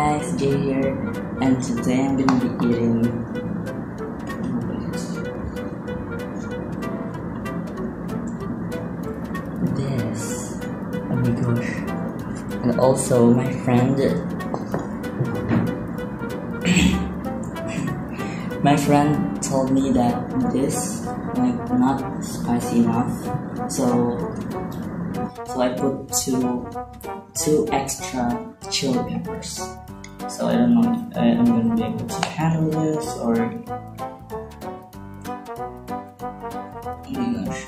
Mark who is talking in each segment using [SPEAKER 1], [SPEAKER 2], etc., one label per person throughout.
[SPEAKER 1] guys, Jay here, and today I'm gonna be eating this. Oh my gosh. And also my friend my friend told me that this not spicy enough, so I put two extra chili peppers. So I don't know if I'm gonna be able to handle this or. Oh my gosh,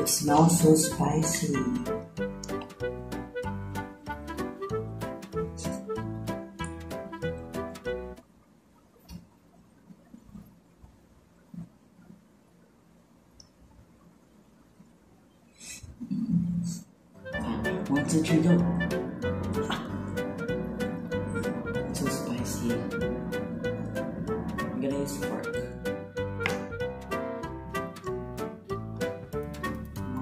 [SPEAKER 1] it smells so spicy. One, two, three, go. Too spicy. I'm gonna use fork.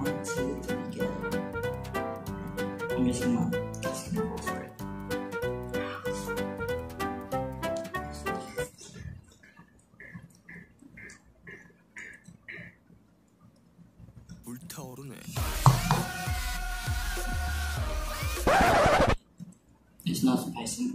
[SPEAKER 1] 1, 2, 3, go. I'm just gonna go for it.
[SPEAKER 2] 불타오르네.
[SPEAKER 1] It's not spicy.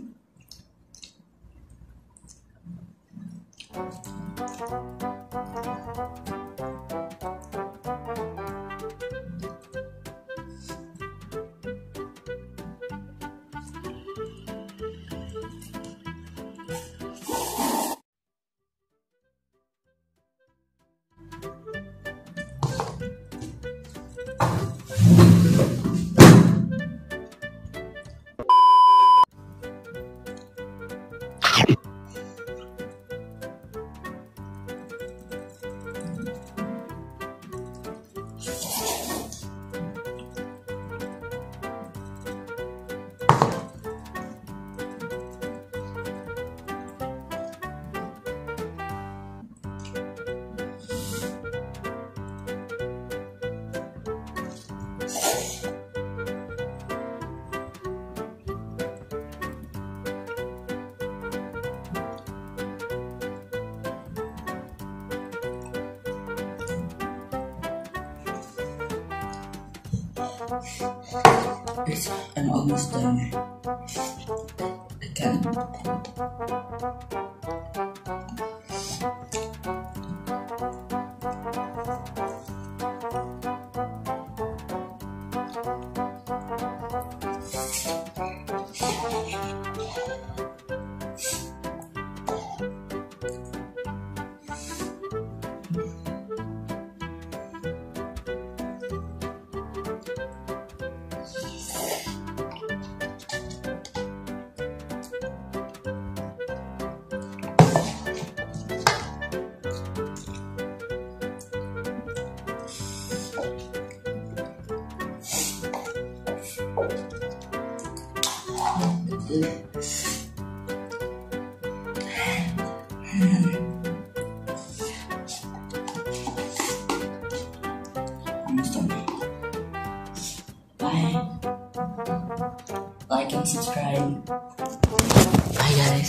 [SPEAKER 1] I'm almost done. Again. Almost done. Bye. Like and subscribe. Bye guys.